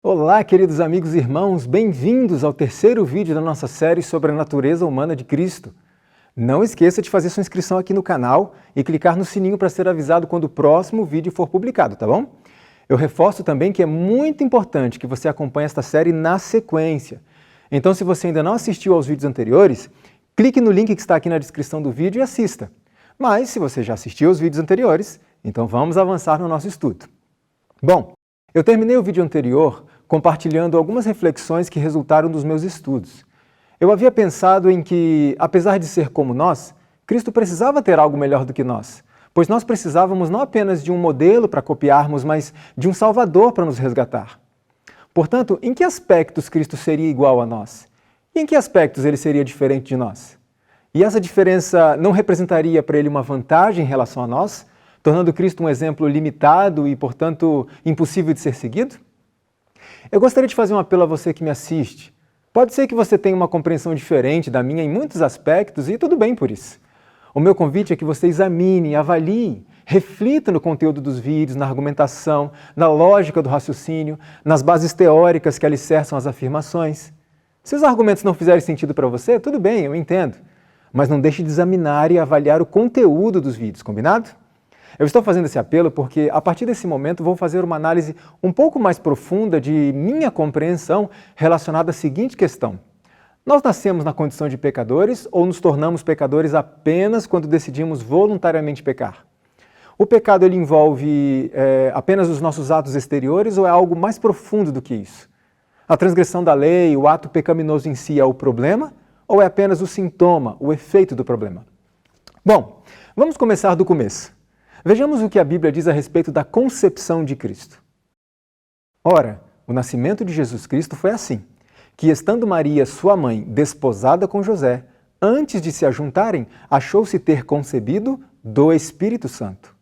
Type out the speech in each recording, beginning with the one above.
Olá, queridos amigos e irmãos, bem-vindos ao terceiro vídeo da nossa série sobre a natureza humana de Cristo. Não esqueça de fazer sua inscrição aqui no canal e clicar no sininho para ser avisado quando o próximo vídeo for publicado, tá bom? Eu reforço também que é muito importante que você acompanhe esta série na sequência. Então, se você ainda não assistiu aos vídeos anteriores, clique no link que está aqui na descrição do vídeo e assista. Mas, se você já assistiu aos vídeos anteriores, então vamos avançar no nosso estudo. Bom, eu terminei o vídeo anterior compartilhando algumas reflexões que resultaram dos meus estudos. Eu havia pensado em que, apesar de ser como nós, Cristo precisava ter algo melhor do que nós, pois nós precisávamos não apenas de um modelo para copiarmos, mas de um Salvador para nos resgatar. Portanto, em que aspectos Cristo seria igual a nós? E em que aspectos ele seria diferente de nós? E essa diferença não representaria para ele uma vantagem em relação a nós, tornando Cristo um exemplo limitado e, portanto, impossível de ser seguido? Eu gostaria de fazer um apelo a você que me assiste. Pode ser que você tenha uma compreensão diferente da minha em muitos aspectos e tudo bem por isso. O meu convite é que você examine, avalie, reflita no conteúdo dos vídeos, na argumentação, na lógica do raciocínio, nas bases teóricas que alicerçam as afirmações. Se os argumentos não fizerem sentido para você, tudo bem, eu entendo. Mas não deixe de examinar e avaliar o conteúdo dos vídeos, combinado? Eu estou fazendo esse apelo porque, a partir desse momento, vou fazer uma análise um pouco mais profunda de minha compreensão relacionada à seguinte questão. Nós nascemos na condição de pecadores ou nos tornamos pecadores apenas quando decidimos voluntariamente pecar? O pecado ele envolve apenas os nossos atos exteriores ou é algo mais profundo do que isso? A transgressão da lei, o ato pecaminoso em si é o problema ou é apenas o sintoma, o efeito do problema? Bom, vamos começar do começo. Vejamos o que a Bíblia diz a respeito da concepção de Cristo. Ora, o nascimento de Jesus Cristo foi assim, que estando Maria, sua mãe, desposada com José, antes de se ajuntarem, achou-se ter concebido do Espírito Santo.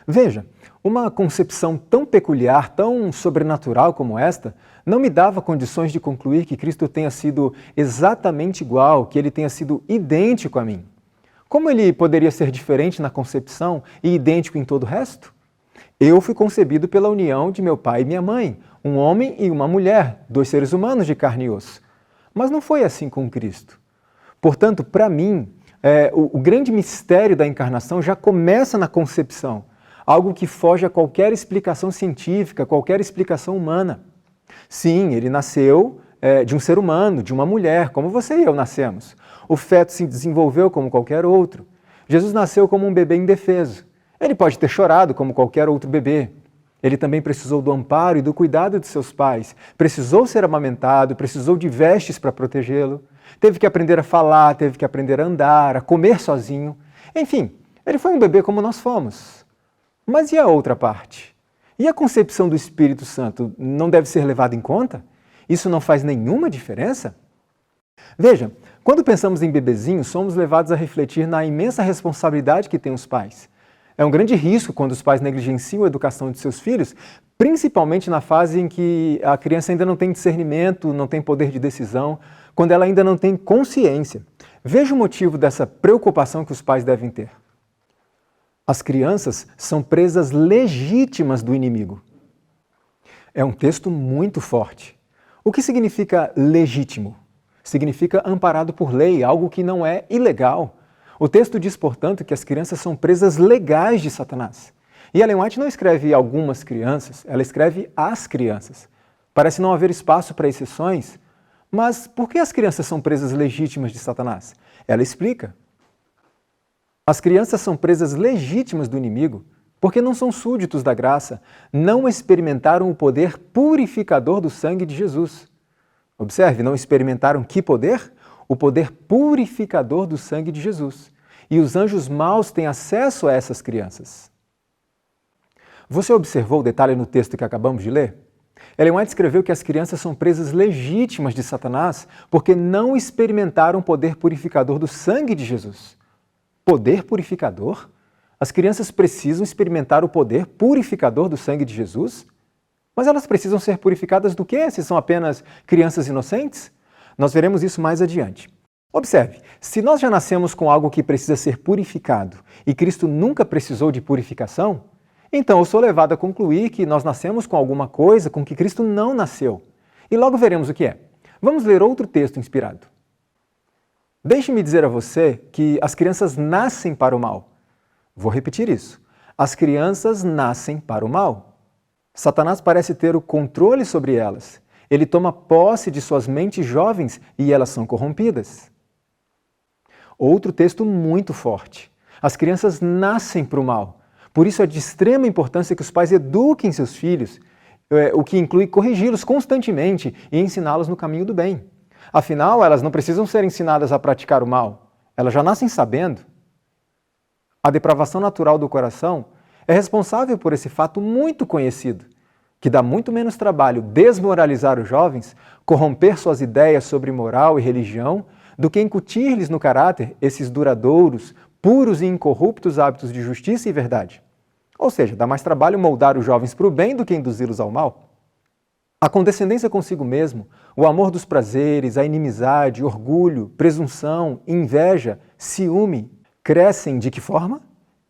Veja, uma concepção tão peculiar, tão sobrenatural como esta, não me dava condições de concluir que Cristo tenha sido exatamente igual, que ele tenha sido idêntico a mim. Como ele poderia ser diferente na concepção e idêntico em todo o resto? Eu fui concebido pela união de meu pai e minha mãe, um homem e uma mulher, dois seres humanos de carne e osso. Mas não foi assim com Cristo. Portanto, para mim, o grande mistério da encarnação já começa na concepção, algo que foge a qualquer explicação científica, qualquer explicação humana. Sim, ele nasceu de um ser humano, de uma mulher, como você e eu nascemos. O feto se desenvolveu como qualquer outro. Jesus nasceu como um bebê indefeso. Ele pode ter chorado como qualquer outro bebê. Ele também precisou do amparo e do cuidado de seus pais. Precisou ser amamentado, precisou de vestes para protegê-lo. Teve que aprender a falar, teve que aprender a andar, a comer sozinho. Enfim, ele foi um bebê como nós fomos. Mas e a outra parte? E a concepção do Espírito Santo não deve ser levada em conta? Isso não faz nenhuma diferença? Veja, quando pensamos em bebezinhos, somos levados a refletir na imensa responsabilidade que têm os pais. É um grande risco quando os pais negligenciam a educação de seus filhos, principalmente na fase em que a criança ainda não tem discernimento, não tem poder de decisão, quando ela ainda não tem consciência. Veja o motivo dessa preocupação que os pais devem ter. As crianças são presas legítimas do inimigo. É um texto muito forte. O que significa legítimo? Significa amparado por lei, algo que não é ilegal. O texto diz, portanto, que as crianças são presas legais de Satanás. E Ellen White não escreve algumas crianças, ela escreve as crianças. Parece não haver espaço para exceções, mas por que as crianças são presas legítimas de Satanás? Ela explica. As crianças são presas legítimas do inimigo porque não são súditos da graça, não experimentaram o poder purificador do sangue de Jesus. Observe, não experimentaram que poder? O poder purificador do sangue de Jesus. E os anjos maus têm acesso a essas crianças. Você observou o detalhe no texto que acabamos de ler? Ellen White escreveu que as crianças são presas legítimas de Satanás porque não experimentaram o poder purificador do sangue de Jesus. Poder purificador? As crianças precisam experimentar o poder purificador do sangue de Jesus? Mas elas precisam ser purificadas do quê? Se são apenas crianças inocentes? Nós veremos isso mais adiante. Observe, se nós já nascemos com algo que precisa ser purificado e Cristo nunca precisou de purificação, Então eu sou levado a concluir que nós nascemos com alguma coisa com que Cristo não nasceu. E logo veremos o que é. Vamos ler outro texto inspirado. Deixe-me dizer a você que as crianças nascem para o mal. Vou repetir isso. As crianças nascem para o mal. Satanás parece ter o controle sobre elas. Ele toma posse de suas mentes jovens e elas são corrompidas. Outro texto muito forte. As crianças nascem para o mal. Por isso é de extrema importância que os pais eduquem seus filhos, o que inclui corrigi-los constantemente e ensiná-los no caminho do bem. Afinal, elas não precisam ser ensinadas a praticar o mal. Elas já nascem sabendo. A depravação natural do coração é responsável por esse fato muito conhecido, que dá muito menos trabalho desmoralizar os jovens, corromper suas ideias sobre moral e religião, do que incutir-lhes no caráter esses duradouros, puros e incorruptos hábitos de justiça e verdade. Ou seja, dá mais trabalho moldar os jovens para o bem do que induzi-los ao mal. A condescendência consigo mesmo, o amor dos prazeres, a inimizade, orgulho, presunção, inveja, ciúme, crescem de que forma?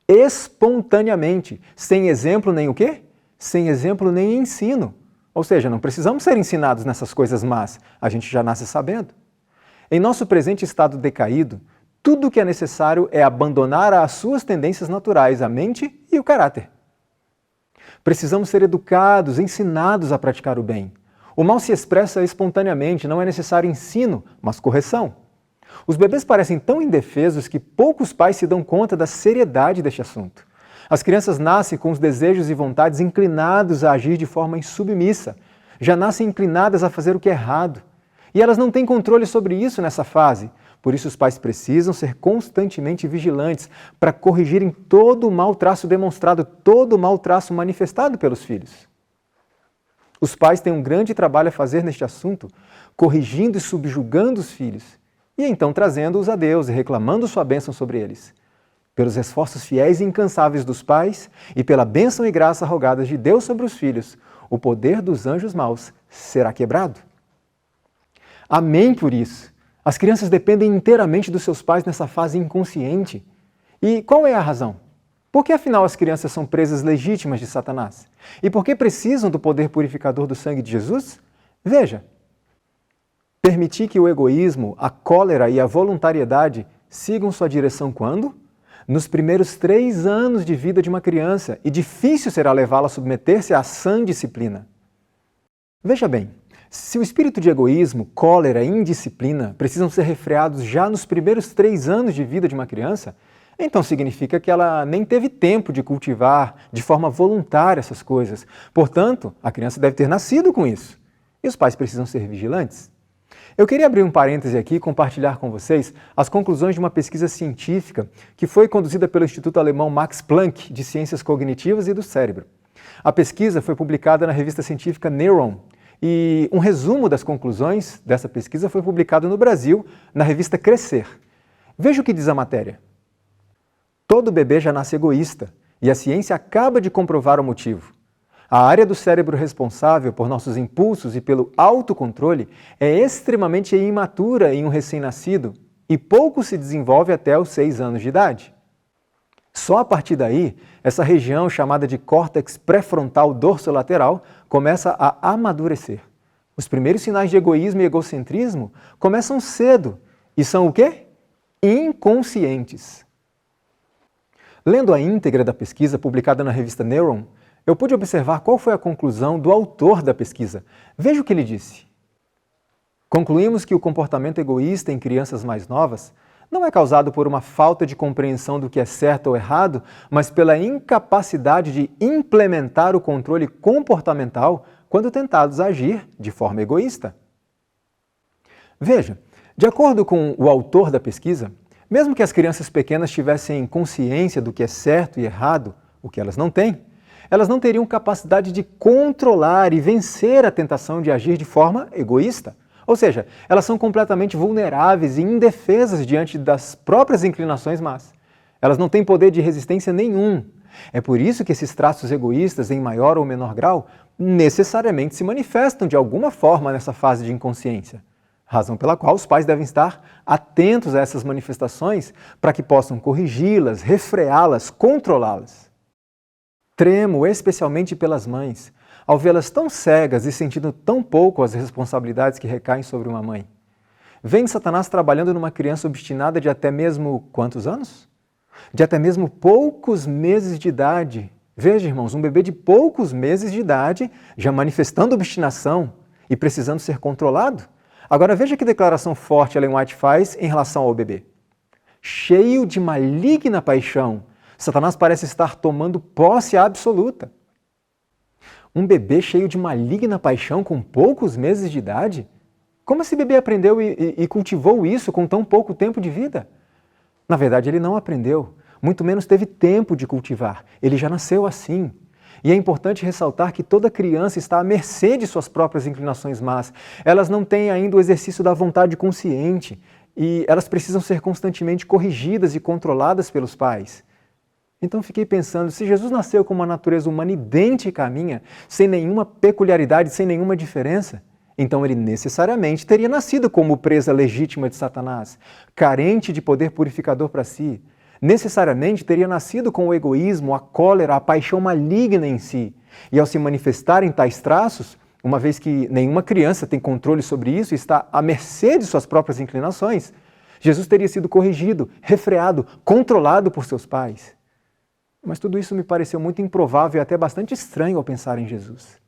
Espontaneamente, sem exemplo nem o quê? Sem exemplo nem ensino. Ou seja, não precisamos ser ensinados nessas coisas más, a gente já nasce sabendo. Em nosso presente estado decaído, tudo o que é necessário é abandonar as suas tendências naturais, a mente e o caráter. Precisamos ser educados, ensinados a praticar o bem. O mal se expressa espontaneamente, não é necessário ensino, mas correção. Os bebês parecem tão indefesos que poucos pais se dão conta da seriedade deste assunto. As crianças nascem com os desejos e vontades inclinados a agir de forma insubmissa, já nascem inclinadas a fazer o que é errado. E elas não têm controle sobre isso nessa fase. Por isso os pais precisam ser constantemente vigilantes para corrigirem todo o mau traço demonstrado, todo o mau traço manifestado pelos filhos. Os pais têm um grande trabalho a fazer neste assunto, corrigindo e subjugando os filhos, e então trazendo-os a Deus e reclamando sua bênção sobre eles. Pelos esforços fiéis e incansáveis dos pais e pela bênção e graça rogadas de Deus sobre os filhos, o poder dos anjos maus será quebrado. Amém por isso. As crianças dependem inteiramente dos seus pais nessa fase inconsciente. E qual é a razão? Por que afinal as crianças são presas legítimas de Satanás? E por que precisam do poder purificador do sangue de Jesus? Veja, permitir que o egoísmo, a cólera e a voluntariedade sigam sua direção quando? Nos primeiros 3 anos de vida de uma criança, e difícil será levá-la a submeter-se à sã disciplina. Veja bem, se o espírito de egoísmo, cólera e indisciplina precisam ser refreados já nos primeiros 3 anos de vida de uma criança, então significa que ela nem teve tempo de cultivar de forma voluntária essas coisas. Portanto, a criança deve ter nascido com isso. E os pais precisam ser vigilantes. Eu queria abrir um parêntese aqui e compartilhar com vocês as conclusões de uma pesquisa científica que foi conduzida pelo Instituto Alemão Max Planck de Ciências Cognitivas e do Cérebro. A pesquisa foi publicada na revista científica Neuron e um resumo das conclusões dessa pesquisa foi publicado no Brasil na revista Crescer. Veja o que diz a matéria. Todo bebê já nasce egoísta e a ciência acaba de comprovar o motivo. A área do cérebro responsável por nossos impulsos e pelo autocontrole é extremamente imatura em um recém-nascido e pouco se desenvolve até os 6 anos de idade. Só a partir daí, essa região chamada de córtex pré-frontal dorsolateral começa a amadurecer. Os primeiros sinais de egoísmo e egocentrismo começam cedo e são o quê? Inconscientes. Lendo a íntegra da pesquisa publicada na revista Neuron, eu pude observar qual foi a conclusão do autor da pesquisa. Veja o que ele disse. Concluímos que o comportamento egoísta em crianças mais novas não é causado por uma falta de compreensão do que é certo ou errado, mas pela incapacidade de implementar o controle comportamental quando tentados a agir de forma egoísta. Veja, de acordo com o autor da pesquisa, mesmo que as crianças pequenas tivessem consciência do que é certo e errado, o que elas não têm, elas não teriam capacidade de controlar e vencer a tentação de agir de forma egoísta. Ou seja, elas são completamente vulneráveis e indefesas diante das próprias inclinações más. Elas não têm poder de resistência nenhum. É por isso que esses traços egoístas, em maior ou menor grau, necessariamente se manifestam de alguma forma nessa fase de inconsciência. Razão pela qual os pais devem estar atentos a essas manifestações para que possam corrigi-las, refreá-las, controlá-las. Tremo especialmente pelas mães, ao vê-las tão cegas e sentindo tão pouco as responsabilidades que recaem sobre uma mãe. Vem Satanás trabalhando numa criança obstinada de até mesmo quantos anos? De até mesmo poucos meses de idade. Veja, irmãos, um bebê de poucos meses de idade já manifestando obstinação e precisando ser controlado. Agora veja que declaração forte Ellen White faz em relação ao bebê. Cheio de maligna paixão, Satanás parece estar tomando posse absoluta. Um bebê cheio de maligna paixão com poucos meses de idade? Como esse bebê aprendeu e cultivou isso com tão pouco tempo de vida? Na verdade, ele não aprendeu, muito menos teve tempo de cultivar. Ele já nasceu assim. E é importante ressaltar que toda criança está à mercê de suas próprias inclinações más. Elas não têm ainda o exercício da vontade consciente e elas precisam ser constantemente corrigidas e controladas pelos pais. Então fiquei pensando, se Jesus nasceu com uma natureza humana idêntica à minha, sem nenhuma peculiaridade, sem nenhuma diferença, então ele necessariamente teria nascido como presa legítima de Satanás, carente de poder purificador para si. Necessariamente teria nascido com o egoísmo, a cólera, a paixão maligna em si. E ao se manifestarem tais traços, uma vez que nenhuma criança tem controle sobre isso e está à mercê de suas próprias inclinações, Jesus teria sido corrigido, refreado, controlado por seus pais. Mas tudo isso me pareceu muito improvável e até bastante estranho ao pensar em Jesus.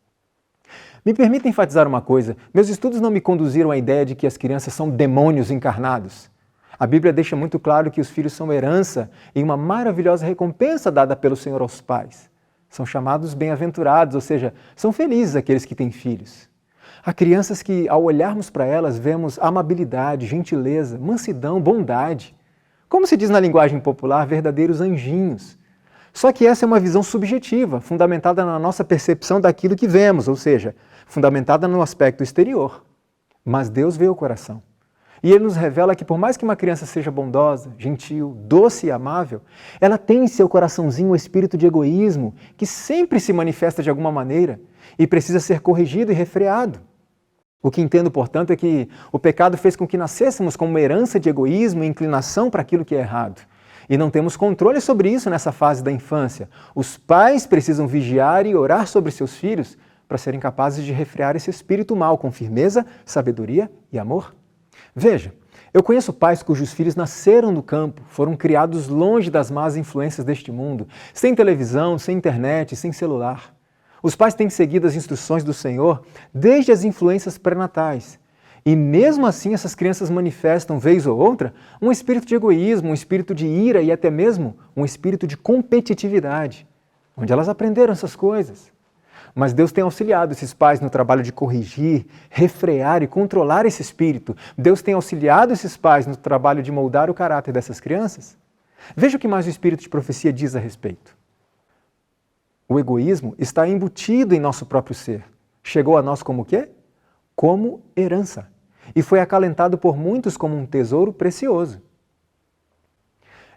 Me permita enfatizar uma coisa, meus estudos não me conduziram à ideia de que as crianças são demônios encarnados. A Bíblia deixa muito claro que os filhos são herança e uma maravilhosa recompensa dada pelo Senhor aos pais. São chamados bem-aventurados, ou seja, são felizes aqueles que têm filhos. Há crianças que, ao olharmos para elas, vemos amabilidade, gentileza, mansidão, bondade. Como se diz na linguagem popular, verdadeiros anjinhos. Só que essa é uma visão subjetiva, fundamentada na nossa percepção daquilo que vemos, ou seja, fundamentada no aspecto exterior. Mas Deus vê o coração. E Ele nos revela que por mais que uma criança seja bondosa, gentil, doce e amável, ela tem em seu coraçãozinho o espírito de egoísmo, que sempre se manifesta de alguma maneira e precisa ser corrigido e refreado. O que entendo, portanto, é que o pecado fez com que nascêssemos com uma herança de egoísmo e inclinação para aquilo que é errado. E não temos controle sobre isso nessa fase da infância. Os pais precisam vigiar e orar sobre seus filhos para serem capazes de refrear esse espírito mau com firmeza, sabedoria e amor. Veja, eu conheço pais cujos filhos nasceram no campo, foram criados longe das más influências deste mundo, sem televisão, sem internet, sem celular. Os pais têm seguido as instruções do Senhor desde as influências pré-natais. E mesmo assim essas crianças manifestam, vez ou outra, um espírito de egoísmo, um espírito de ira e até mesmo um espírito de competitividade. Onde elas aprenderam essas coisas? Mas Deus tem auxiliado esses pais no trabalho de corrigir, refrear e controlar esse espírito. Deus tem auxiliado esses pais no trabalho de moldar o caráter dessas crianças. Veja o que mais o Espírito de Profecia diz a respeito. O egoísmo está embutido em nosso próprio ser. Chegou a nós como o quê? Como herança. E foi acalentado por muitos como um tesouro precioso.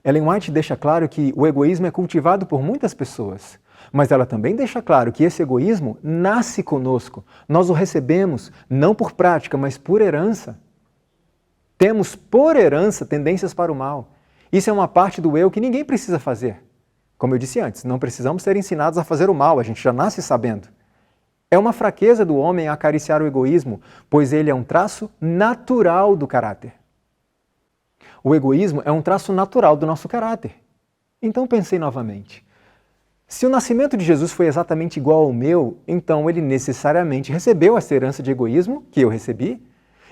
Ellen White deixa claro que o egoísmo é cultivado por muitas pessoas, mas ela também deixa claro que esse egoísmo nasce conosco. Nós o recebemos não por prática, mas por herança. Temos por herança tendências para o mal. Isso é uma parte do eu que ninguém precisa fazer. Como eu disse antes, não precisamos ser ensinados a fazer o mal, a gente já nasce sabendo. É uma fraqueza do homem acariciar o egoísmo, pois ele é um traço natural do caráter. O egoísmo é um traço natural do nosso caráter. Então pensei novamente. Se o nascimento de Jesus foi exatamente igual ao meu, então ele necessariamente recebeu essa herança de egoísmo que eu recebi,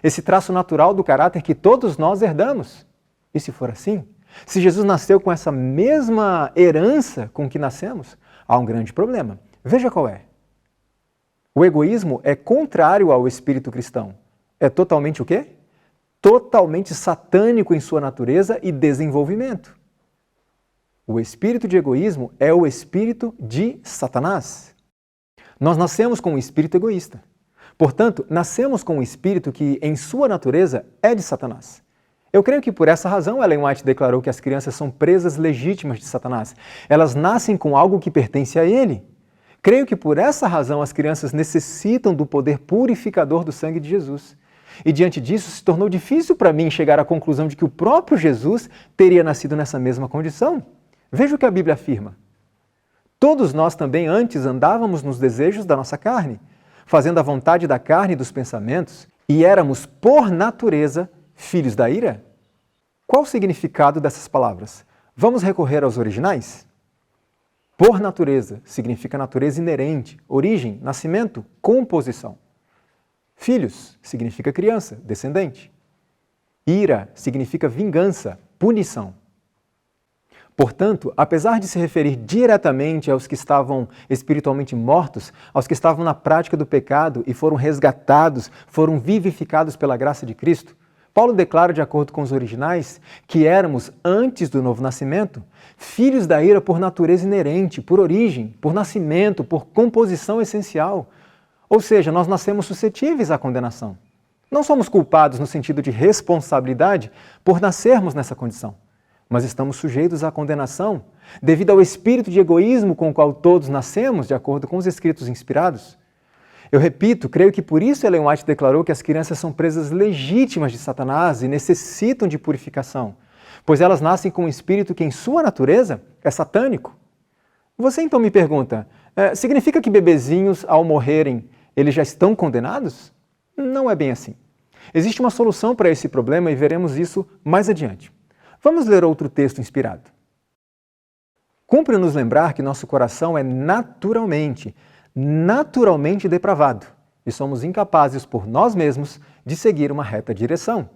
esse traço natural do caráter que todos nós herdamos. E se for assim, se Jesus nasceu com essa mesma herança com que nascemos, há um grande problema. Veja qual é. O egoísmo é contrário ao espírito cristão. É totalmente o quê? Totalmente satânico em sua natureza e desenvolvimento. O espírito de egoísmo é o espírito de Satanás. Nós nascemos com um espírito egoísta. Portanto, nascemos com um espírito que, em sua natureza, é de Satanás. Eu creio que por essa razão Ellen White declarou que as crianças são presas legítimas de Satanás. Elas nascem com algo que pertence a ele. Creio que por essa razão as crianças necessitam do poder purificador do sangue de Jesus. E diante disso se tornou difícil para mim chegar à conclusão de que o próprio Jesus teria nascido nessa mesma condição. Veja o que a Bíblia afirma. Todos nós também antes andávamos nos desejos da nossa carne, fazendo a vontade da carne e dos pensamentos, e éramos, por natureza, filhos da ira? Qual o significado dessas palavras? Vamos recorrer aos originais? Por natureza significa natureza inerente, origem, nascimento, composição. Filhos significa criança, descendente. Ira significa vingança, punição. Portanto, apesar de se referir diretamente aos que estavam espiritualmente mortos, aos que estavam na prática do pecado e foram resgatados, foram vivificados pela graça de Cristo, Paulo declara, de acordo com os originais, que éramos, antes do novo nascimento, filhos da ira por natureza inerente, por origem, por nascimento, por composição essencial. Ou seja, nós nascemos suscetíveis à condenação. Não somos culpados no sentido de responsabilidade por nascermos nessa condição, mas estamos sujeitos à condenação devido ao espírito de egoísmo com o qual todos nascemos, de acordo com os escritos inspirados. Eu repito, creio que por isso Ellen White declarou que as crianças são presas legítimas de Satanás e necessitam de purificação, pois elas nascem com um espírito que, em sua natureza, é satânico. Você então me pergunta, significa que bebezinhos, ao morrerem, eles já estão condenados? Não é bem assim. Existe uma solução para esse problema e veremos isso mais adiante. Vamos ler outro texto inspirado. Cumpre nos lembrar que nosso coração é naturalmente depravado e somos incapazes por nós mesmos de seguir uma reta direção.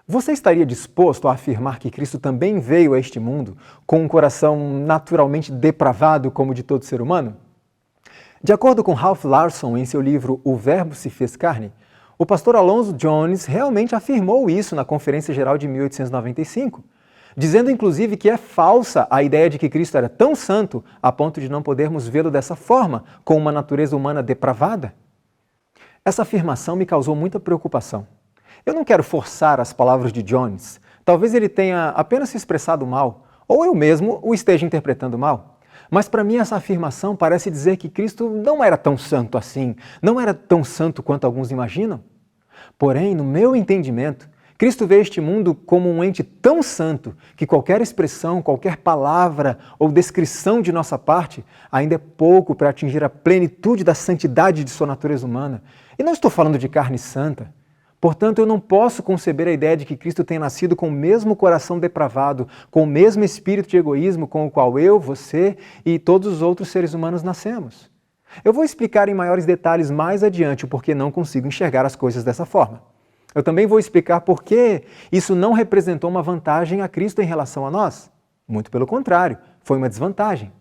Você estaria disposto a afirmar que Cristo também veio a este mundo com um coração naturalmente depravado como o de todo ser humano? De acordo com Ralph Larson, em seu livro O Verbo se fez carne, o pastor Alonzo Jones realmente afirmou isso na Conferência Geral de 1895, dizendo inclusive que é falsa a ideia de que Cristo era tão santo a ponto de não podermos vê-lo dessa forma, com uma natureza humana depravada. Essa afirmação me causou muita preocupação. Eu não quero forçar as palavras de Jones, talvez ele tenha apenas se expressado mal, ou eu mesmo o esteja interpretando mal. Mas para mim essa afirmação parece dizer que Cristo não era tão santo assim, não era tão santo quanto alguns imaginam. Porém, no meu entendimento, Cristo veio a este mundo como um ente tão santo que qualquer expressão, qualquer palavra ou descrição de nossa parte ainda é pouco para atingir a plenitude da santidade de sua natureza humana. E não estou falando de carne santa. Portanto, eu não posso conceber a ideia de que Cristo tenha nascido com o mesmo coração depravado, com o mesmo espírito de egoísmo com o qual eu, você e todos os outros seres humanos nascemos. Eu vou explicar em maiores detalhes mais adiante o porquê não consigo enxergar as coisas dessa forma. Eu também vou explicar por que isso não representou uma vantagem a Cristo em relação a nós. Muito pelo contrário, foi uma desvantagem.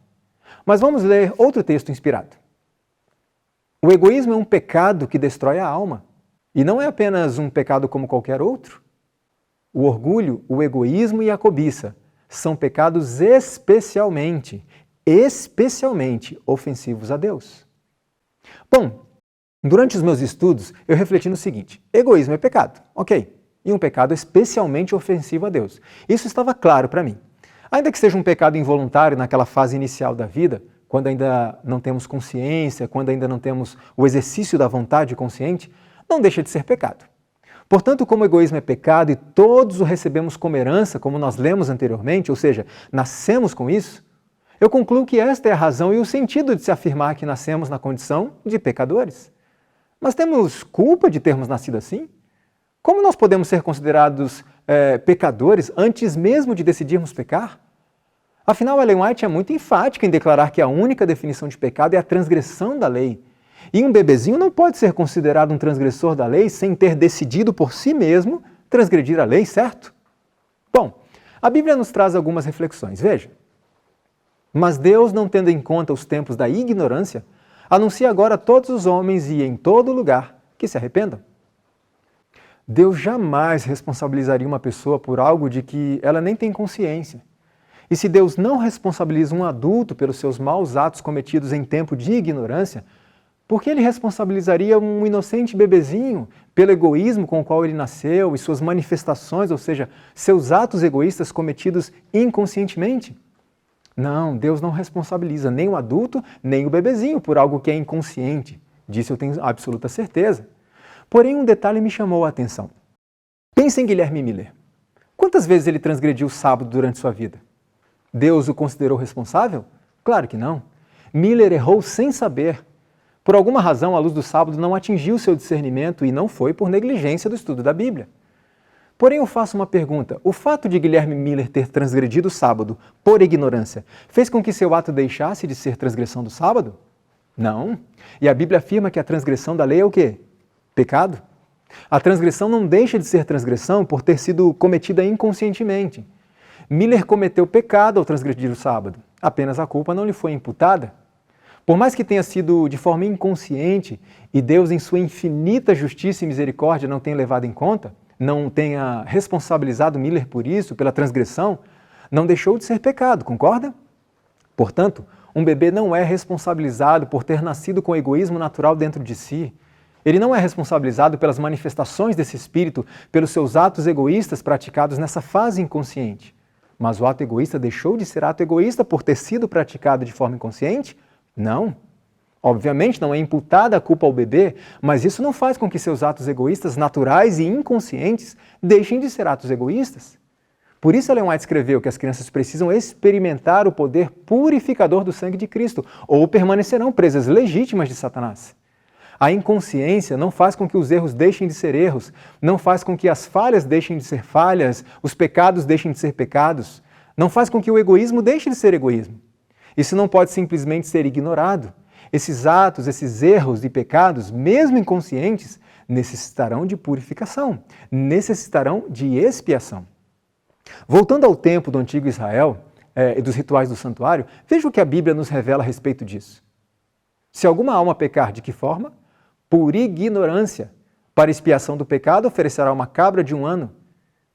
Mas vamos ler outro texto inspirado. O egoísmo é um pecado que destrói a alma. E não é apenas um pecado como qualquer outro. O orgulho, o egoísmo e a cobiça são pecados especialmente ofensivos a Deus. Bom, durante os meus estudos, eu refleti no seguinte: egoísmo é pecado, ok, e um pecado especialmente ofensivo a Deus. Isso estava claro para mim. Ainda que seja um pecado involuntário naquela fase inicial da vida, quando ainda não temos consciência, quando ainda não temos o exercício da vontade consciente, não deixa de ser pecado. Portanto, como o egoísmo é pecado e todos o recebemos como herança, como nós lemos anteriormente, ou seja, nascemos com isso, eu concluo que esta é a razão e o sentido de se afirmar que nascemos na condição de pecadores. Mas temos culpa de termos nascido assim? Como nós podemos ser considerados pecadores antes mesmo de decidirmos pecar? Afinal, Ellen White é muito enfática em declarar que a única definição de pecado é a transgressão da lei. E um bebezinho não pode ser considerado um transgressor da lei sem ter decidido por si mesmo transgredir a lei, certo? Bom, a Bíblia nos traz algumas reflexões. Veja. Mas Deus, não tendo em conta os tempos da ignorância, anuncia agora a todos os homens e em todo lugar que se arrependam. Deus jamais responsabilizaria uma pessoa por algo de que ela nem tem consciência. E se Deus não responsabiliza um adulto pelos seus maus atos cometidos em tempo de ignorância, por que ele responsabilizaria um inocente bebezinho pelo egoísmo com o qual ele nasceu e suas manifestações, ou seja, seus atos egoístas cometidos inconscientemente? Não, Deus não responsabiliza nem o adulto, nem o bebezinho por algo que é inconsciente. Disso eu tenho absoluta certeza. Porém, um detalhe me chamou a atenção. Pense em Guilherme Miller. Quantas vezes ele transgrediu o sábado durante sua vida? Deus o considerou responsável? Claro que não. Miller errou sem saber. Por alguma razão, a luz do sábado não atingiu seu discernimento e não foi por negligência do estudo da Bíblia. Porém, eu faço uma pergunta. O fato de Guilherme Miller ter transgredido o sábado por ignorância fez com que seu ato deixasse de ser transgressão do sábado? Não. E a Bíblia afirma que a transgressão da lei é o quê? Pecado. A transgressão não deixa de ser transgressão por ter sido cometida inconscientemente. Miller cometeu pecado ao transgredir o sábado. Apenas a culpa não lhe foi imputada. Por mais que tenha sido de forma inconsciente e Deus, em sua infinita justiça e misericórdia, não tenha levado em conta, não tenha responsabilizado Miller por isso, pela transgressão, não deixou de ser pecado, concorda? Portanto, um bebê não é responsabilizado por ter nascido com egoísmo natural dentro de si. Ele não é responsabilizado pelas manifestações desse espírito, pelos seus atos egoístas praticados nessa fase inconsciente. Mas o ato egoísta deixou de ser ato egoísta por ter sido praticado de forma inconsciente? Não. Obviamente não é imputada a culpa ao bebê, mas isso não faz com que seus atos egoístas naturais e inconscientes deixem de ser atos egoístas. Por isso Ellen White escreveu que as crianças precisam experimentar o poder purificador do sangue de Cristo, ou permanecerão presas legítimas de Satanás. A inconsciência não faz com que os erros deixem de ser erros, não faz com que as falhas deixem de ser falhas, os pecados deixem de ser pecados, não faz com que o egoísmo deixe de ser egoísmo. Isso não pode simplesmente ser ignorado. Esses atos, esses erros e pecados, mesmo inconscientes, necessitarão de purificação, necessitarão de expiação. Voltando ao tempo do antigo Israel e dos rituais do santuário, veja o que a Bíblia nos revela a respeito disso. Se alguma alma pecar, de que forma? Por ignorância. Para expiação do pecado, oferecerá uma cabra de 1 ano.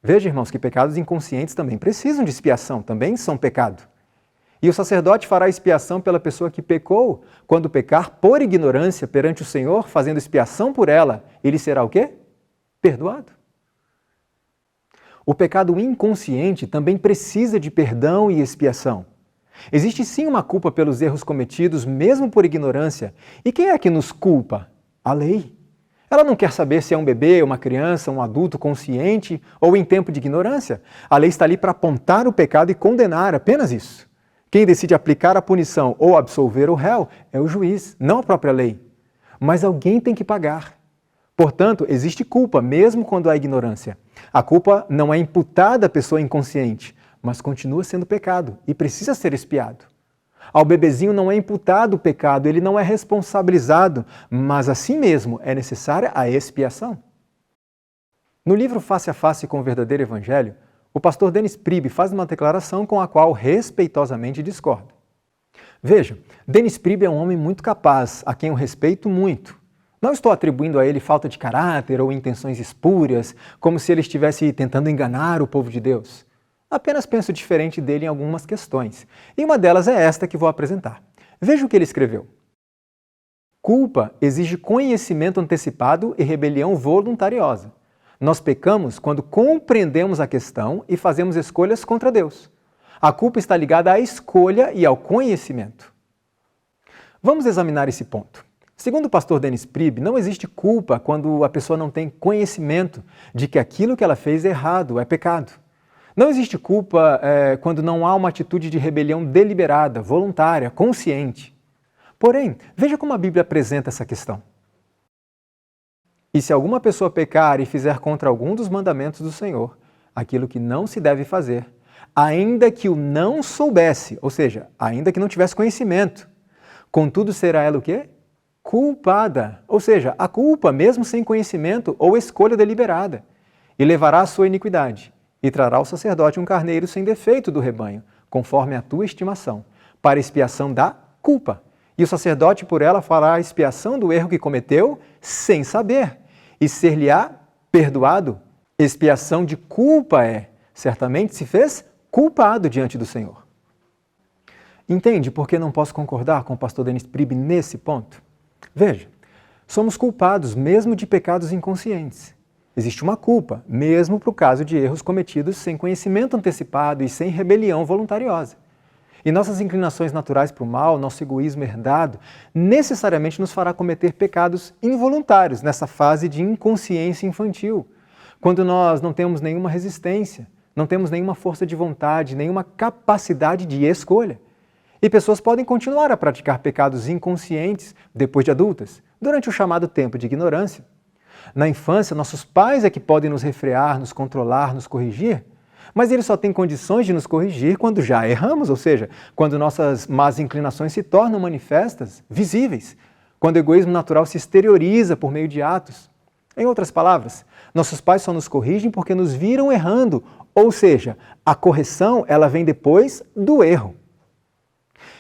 Veja, irmãos, que pecados inconscientes também precisam de expiação, também são pecado. E o sacerdote fará expiação pela pessoa que pecou, quando pecar por ignorância perante o Senhor, fazendo expiação por ela, ele será o quê? Perdoado. O pecado inconsciente também precisa de perdão e expiação. Existe sim uma culpa pelos erros cometidos, mesmo por ignorância. E quem é que nos culpa? A lei. Ela não quer saber se é um bebê, uma criança, um adulto consciente ou em tempo de ignorância. A lei está ali para apontar o pecado e condenar, apenas isso. Quem decide aplicar a punição ou absolver o réu é o juiz, não a própria lei. Mas alguém tem que pagar. Portanto, existe culpa, mesmo quando há ignorância. A culpa não é imputada à pessoa inconsciente, mas continua sendo pecado e precisa ser expiado. Ao bebezinho não é imputado o pecado, ele não é responsabilizado, mas assim mesmo é necessária a expiação. No livro Face a Face com o Verdadeiro Evangelho, o pastor Dennis Priebe faz uma declaração com a qual respeitosamente discorda. Veja, Dennis Priebe é um homem muito capaz, a quem eu respeito muito. Não estou atribuindo a ele falta de caráter ou intenções espúrias, como se ele estivesse tentando enganar o povo de Deus. Apenas penso diferente dele em algumas questões, e uma delas é esta que vou apresentar. Veja o que ele escreveu. Culpa exige conhecimento antecipado e rebelião voluntariosa. Nós pecamos quando compreendemos a questão e fazemos escolhas contra Deus. A culpa está ligada à escolha e ao conhecimento. Vamos examinar esse ponto. Segundo o pastor Dennis Priebe, não existe culpa quando a pessoa não tem conhecimento de que aquilo que ela fez é errado, é pecado. Não existe culpa quando não há uma atitude de rebelião deliberada, voluntária, consciente. Porém, veja como a Bíblia apresenta essa questão. E se alguma pessoa pecar e fizer contra algum dos mandamentos do Senhor, aquilo que não se deve fazer, ainda que o não soubesse, ou seja, ainda que não tivesse conhecimento, contudo será ela o quê? Culpada, ou seja, a culpa mesmo sem conhecimento ou escolha deliberada, e levará a sua iniquidade, e trará ao sacerdote um carneiro sem defeito do rebanho, conforme a tua estimação, para expiação da culpa. E o sacerdote por ela fará a expiação do erro que cometeu sem saber, e ser-lhe-á perdoado. Expiação de culpa certamente se fez culpado diante do Senhor. Entende por que não posso concordar com o pastor Dennis Priebe nesse ponto? Veja, somos culpados mesmo de pecados inconscientes. Existe uma culpa, mesmo para o caso de erros cometidos sem conhecimento antecipado e sem rebelião voluntariosa. E nossas inclinações naturais para o mal, nosso egoísmo herdado, necessariamente nos fará cometer pecados involuntários nessa fase de inconsciência infantil, quando nós não temos nenhuma resistência, não temos nenhuma força de vontade, nenhuma capacidade de escolha. E pessoas podem continuar a praticar pecados inconscientes depois de adultas, durante o chamado tempo de ignorância. Na infância, nossos pais é que podem nos refrear, nos controlar, nos corrigir, mas eles só têm condições de nos corrigir quando já erramos, ou seja, quando nossas más inclinações se tornam manifestas, visíveis, quando o egoísmo natural se exterioriza por meio de atos. Em outras palavras, nossos pais só nos corrigem porque nos viram errando, ou seja, a correção ela vem depois do erro.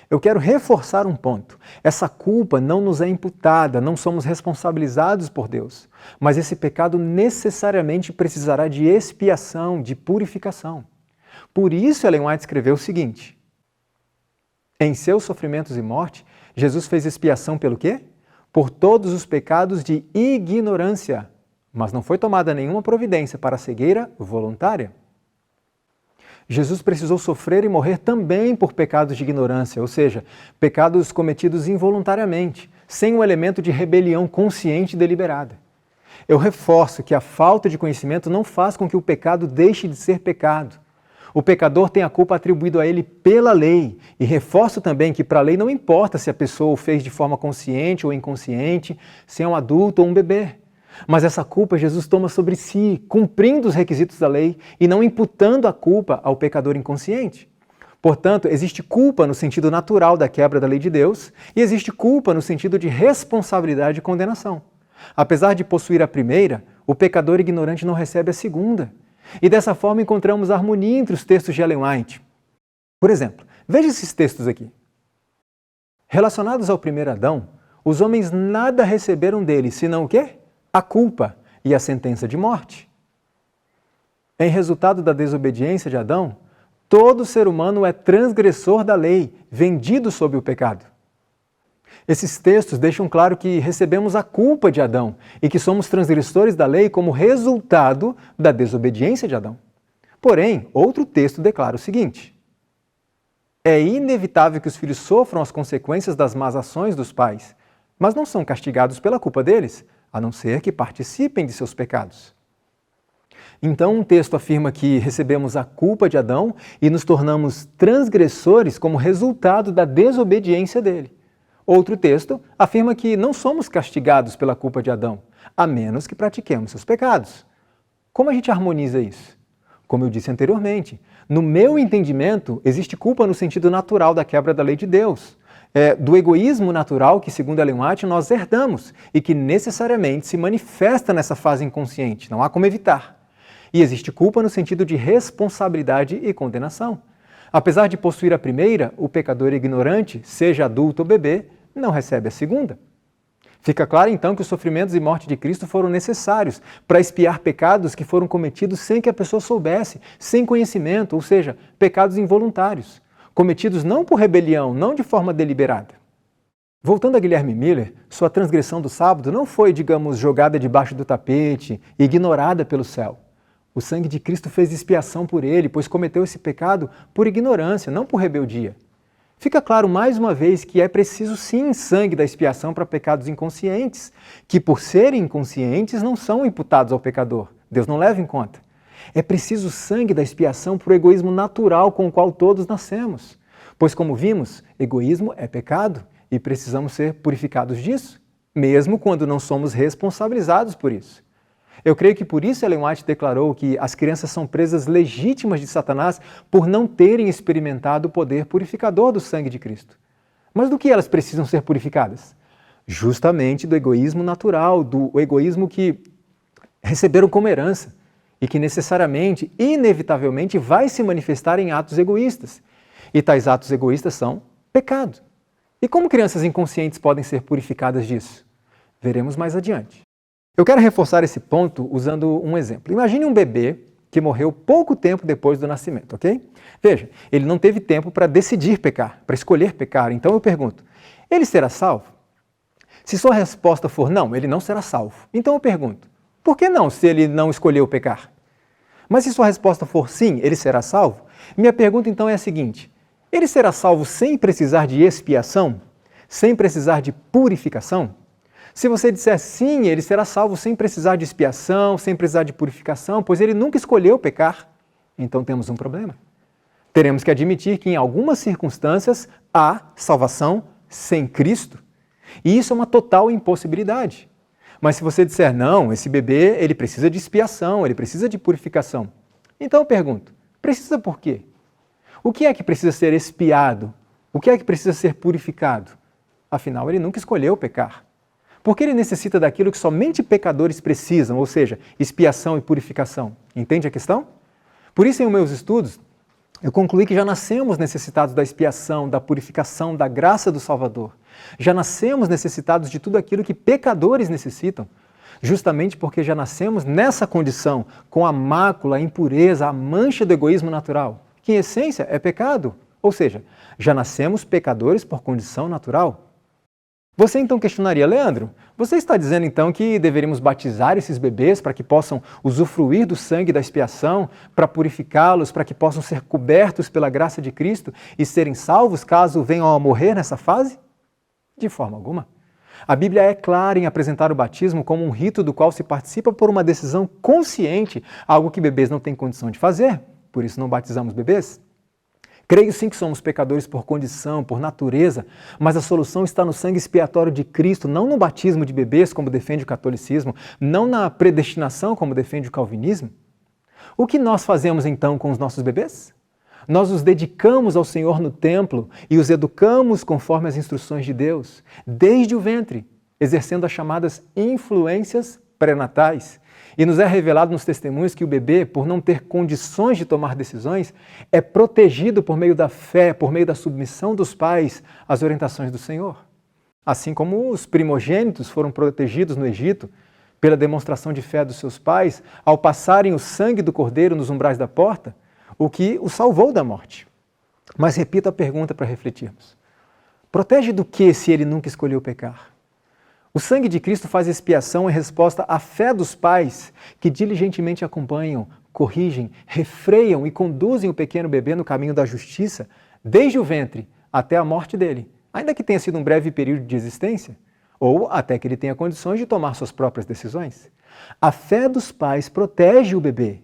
Eu quero reforçar um ponto. Essa culpa não nos é imputada, não somos responsabilizados por Deus. Mas esse pecado necessariamente precisará de expiação, de purificação. Por isso, Ellen White escreveu o seguinte: em seus sofrimentos e morte, Jesus fez expiação pelo quê? Por todos os pecados de ignorância, mas não foi tomada nenhuma providência para a cegueira voluntária. Jesus precisou sofrer e morrer também por pecados de ignorância, ou seja, pecados cometidos involuntariamente, sem um elemento de rebelião consciente e deliberada. Eu reforço que a falta de conhecimento não faz com que o pecado deixe de ser pecado. O pecador tem a culpa atribuída a ele pela lei, e reforço também que para a lei não importa se a pessoa o fez de forma consciente ou inconsciente, se é um adulto ou um bebê. Mas essa culpa Jesus toma sobre si, cumprindo os requisitos da lei e não imputando a culpa ao pecador inconsciente. Portanto, existe culpa no sentido natural da quebra da lei de Deus e existe culpa no sentido de responsabilidade e condenação. Apesar de possuir a primeira, o pecador ignorante não recebe a segunda. E dessa forma encontramos harmonia entre os textos de Ellen White. Por exemplo, veja esses textos aqui. Relacionados ao primeiro Adão, os homens nada receberam dele, senão o quê? A culpa e a sentença de morte. Em resultado da desobediência de Adão, todo ser humano é transgressor da lei, vendido sob o pecado. Esses textos deixam claro que recebemos a culpa de Adão e que somos transgressores da lei como resultado da desobediência de Adão. Porém, outro texto declara o seguinte: é inevitável que os filhos sofram as consequências das más ações dos pais, mas não são castigados pela culpa deles, a não ser que participem de seus pecados. Então, um texto afirma que recebemos a culpa de Adão e nos tornamos transgressores como resultado da desobediência dele. Outro texto afirma que não somos castigados pela culpa de Adão, a menos que pratiquemos seus pecados. Como a gente harmoniza isso? Como eu disse anteriormente, no meu entendimento, existe culpa no sentido natural da quebra da lei de Deus, do egoísmo natural que, segundo Ellen White, nós herdamos e que necessariamente se manifesta nessa fase inconsciente, não há como evitar. E existe culpa no sentido de responsabilidade e condenação. Apesar de possuir a primeira, o pecador ignorante, seja adulto ou bebê, não recebe a segunda. Fica claro então que os sofrimentos e morte de Cristo foram necessários para expiar pecados que foram cometidos sem que a pessoa soubesse, sem conhecimento, ou seja, pecados involuntários, cometidos não por rebelião, não de forma deliberada. Voltando a Guilherme Miller, sua transgressão do sábado não foi, digamos, jogada debaixo do tapete, ignorada pelo céu. O sangue de Cristo fez expiação por ele, pois cometeu esse pecado por ignorância, não por rebeldia. Fica claro mais uma vez que é preciso sim sangue da expiação para pecados inconscientes, que por serem inconscientes não são imputados ao pecador. Deus não leva em conta. É preciso sangue da expiação para o egoísmo natural com o qual todos nascemos. Pois, como vimos, egoísmo é pecado e precisamos ser purificados disso, mesmo quando não somos responsabilizados por isso. Eu creio que por isso Ellen White declarou que as crianças são presas legítimas de Satanás por não terem experimentado o poder purificador do sangue de Cristo. Mas do que elas precisam ser purificadas? Justamente do egoísmo natural, do egoísmo que receberam como herança e que necessariamente, inevitavelmente, vai se manifestar em atos egoístas. E tais atos egoístas são pecado. E como crianças inconscientes podem ser purificadas disso? Veremos mais adiante. Eu quero reforçar esse ponto usando um exemplo. Imagine um bebê que morreu pouco tempo depois do nascimento, ok? Veja, ele não teve tempo para decidir pecar, para escolher pecar. Então eu pergunto, ele será salvo? Se sua resposta for não, ele não será salvo. Então eu pergunto, por que não, se ele não escolheu pecar? Mas se sua resposta for sim, ele será salvo? Minha pergunta então é a seguinte, ele será salvo sem precisar de expiação? Sem precisar de purificação? Se você disser sim, ele será salvo sem precisar de expiação, sem precisar de purificação, pois ele nunca escolheu pecar, então temos um problema. Teremos que admitir que em algumas circunstâncias há salvação sem Cristo. E isso é uma total impossibilidade. Mas se você disser, não, esse bebê ele precisa de expiação, ele precisa de purificação. Então eu pergunto, precisa por quê? O que é que precisa ser expiado? O que é que precisa ser purificado? Afinal, ele nunca escolheu pecar. Porque ele necessita daquilo que somente pecadores precisam, ou seja, expiação e purificação. Entende a questão? Por isso, em meus estudos, eu concluí que já nascemos necessitados da expiação, da purificação, da graça do Salvador. Já nascemos necessitados de tudo aquilo que pecadores necessitam, justamente porque já nascemos nessa condição, com a mácula, a impureza, a mancha do egoísmo natural, que em essência é pecado. Ou seja, já nascemos pecadores por condição natural. Você então questionaria, Leandro, você está dizendo então que deveríamos batizar esses bebês para que possam usufruir do sangue da expiação, para purificá-los, para que possam ser cobertos pela graça de Cristo e serem salvos caso venham a morrer nessa fase? De forma alguma. A Bíblia é clara em apresentar o batismo como um rito do qual se participa por uma decisão consciente, algo que bebês não têm condição de fazer, por isso não batizamos bebês. Creio sim que somos pecadores por condição, por natureza, mas a solução está no sangue expiatório de Cristo, não no batismo de bebês, como defende o catolicismo, não na predestinação, como defende o calvinismo. O que nós fazemos então com os nossos bebês? Nós os dedicamos ao Senhor no templo e os educamos conforme as instruções de Deus, desde o ventre, exercendo as chamadas influências pré-natais. E nos é revelado nos testemunhos que o bebê, por não ter condições de tomar decisões, é protegido por meio da fé, por meio da submissão dos pais às orientações do Senhor. Assim como os primogênitos foram protegidos no Egito pela demonstração de fé dos seus pais, ao passarem o sangue do cordeiro nos umbrais da porta, o que o salvou da morte. Mas repito a pergunta para refletirmos. Protege do que se ele nunca escolheu pecar? O sangue de Cristo faz expiação em resposta à fé dos pais que diligentemente acompanham, corrigem, refreiam e conduzem o pequeno bebê no caminho da justiça, desde o ventre até a morte dele, ainda que tenha sido um breve período de existência, ou até que ele tenha condições de tomar suas próprias decisões. A fé dos pais protege o bebê.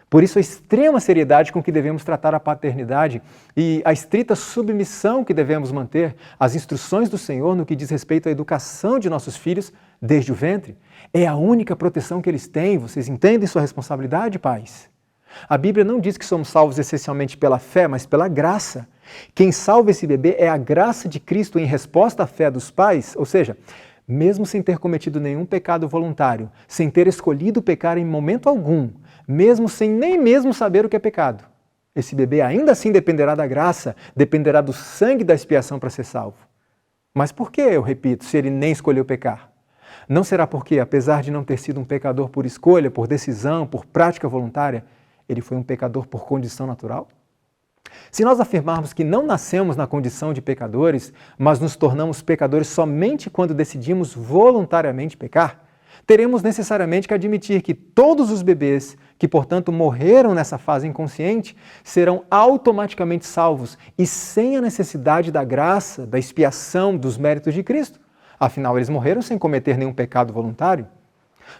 Por isso, a extrema seriedade com que devemos tratar a paternidade e a estrita submissão que devemos manter às instruções do Senhor no que diz respeito à educação de nossos filhos desde o ventre, é a única proteção que eles têm. Vocês entendem sua responsabilidade, pais? A Bíblia não diz que somos salvos essencialmente pela fé, mas pela graça. Quem salva esse bebê é a graça de Cristo em resposta à fé dos pais, ou seja, mesmo sem ter cometido nenhum pecado voluntário, sem ter escolhido pecar em momento algum, mesmo sem nem mesmo saber o que é pecado, esse bebê ainda assim dependerá da graça, dependerá do sangue da expiação para ser salvo. Mas por que, eu repito, se ele nem escolheu pecar? Não será porque, apesar de não ter sido um pecador por escolha, por decisão, por prática voluntária, ele foi um pecador por condição natural? Se nós afirmarmos que não nascemos na condição de pecadores, mas nos tornamos pecadores somente quando decidimos voluntariamente pecar, teremos necessariamente que admitir que todos os bebês que, portanto, morreram nessa fase inconsciente serão automaticamente salvos e sem a necessidade da graça, da expiação, dos méritos de Cristo. Afinal, eles morreram sem cometer nenhum pecado voluntário.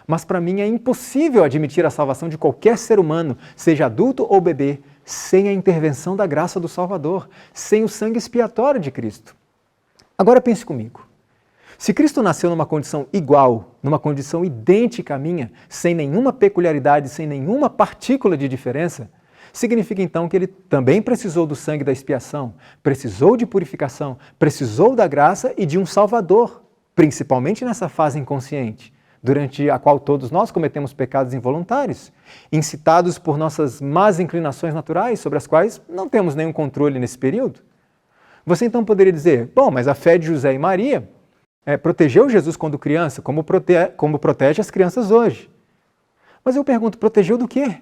Mas para mim é impossível admitir a salvação de qualquer ser humano, seja adulto ou bebê, sem a intervenção da graça do Salvador, sem o sangue expiatório de Cristo. Agora pense comigo. Se Cristo nasceu numa condição igual, numa condição idêntica à minha, sem nenhuma peculiaridade, sem nenhuma partícula de diferença, significa então que ele também precisou do sangue da expiação, precisou de purificação, precisou da graça e de um Salvador, principalmente nessa fase inconsciente, durante a qual todos nós cometemos pecados involuntários, incitados por nossas más inclinações naturais, sobre as quais não temos nenhum controle nesse período. Você então poderia dizer, bom, mas a fé de José e Maria protegeu Jesus quando criança, como protege as crianças hoje. Mas eu pergunto, protegeu do quê?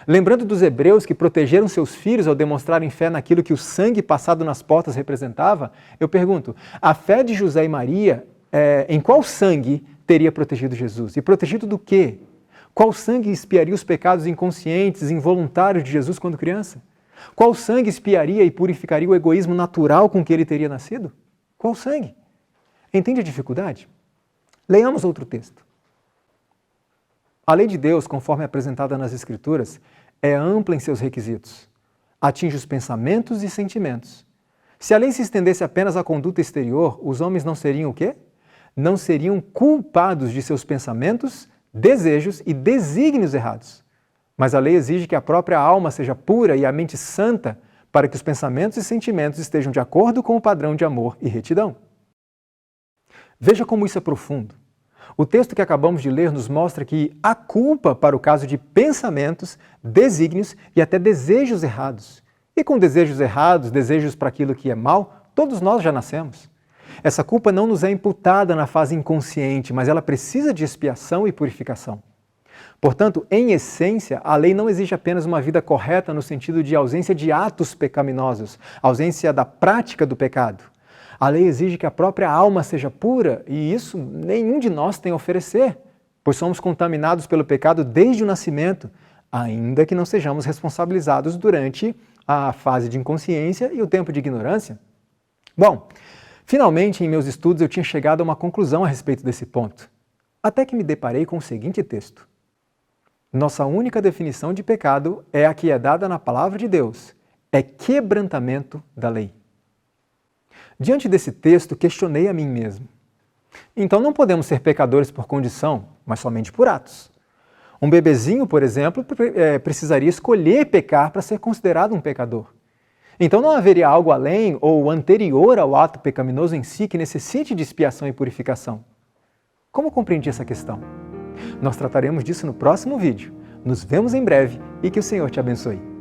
Lembrando dos hebreus que protegeram seus filhos ao demonstrarem fé naquilo que o sangue passado nas portas representava, eu pergunto, a fé de José e Maria, em qual sangue teria protegido Jesus? E protegido do quê? Qual sangue expiaria os pecados inconscientes, involuntários de Jesus quando criança? Qual sangue expiaria e purificaria o egoísmo natural com que ele teria nascido? Qual sangue? Entende a dificuldade? Leiamos outro texto. A lei de Deus, conforme apresentada nas Escrituras, é ampla em seus requisitos. Atinge os pensamentos e sentimentos. Se a lei se estendesse apenas à conduta exterior, os homens não seriam o quê? Não seriam culpados de seus pensamentos, desejos e desígnios errados. Mas a lei exige que a própria alma seja pura e a mente santa para que os pensamentos e sentimentos estejam de acordo com o padrão de amor e retidão. Veja como isso é profundo. O texto que acabamos de ler nos mostra que há culpa para o caso de pensamentos, desígnios e até desejos errados. E com desejos errados, desejos para aquilo que é mal, todos nós já nascemos. Essa culpa não nos é imputada na fase inconsciente, mas ela precisa de expiação e purificação. Portanto, em essência, a lei não exige apenas uma vida correta no sentido de ausência de atos pecaminosos, ausência da prática do pecado. A lei exige que a própria alma seja pura e isso nenhum de nós tem a oferecer, pois somos contaminados pelo pecado desde o nascimento, ainda que não sejamos responsabilizados durante a fase de inconsciência e o tempo de ignorância. Bom, finalmente em meus estudos eu tinha chegado a uma conclusão a respeito desse ponto, até que me deparei com o seguinte texto. Nossa única definição de pecado é a que é dada na palavra de Deus, é quebrantamento da lei. Diante desse texto, questionei a mim mesmo. Então não podemos ser pecadores por condição, mas somente por atos. Um bebezinho, por exemplo, precisaria escolher pecar para ser considerado um pecador. Então não haveria algo além ou anterior ao ato pecaminoso em si que necessite de expiação e purificação. Como compreendi essa questão? Nós trataremos disso no próximo vídeo. Nos vemos em breve e que o Senhor te abençoe.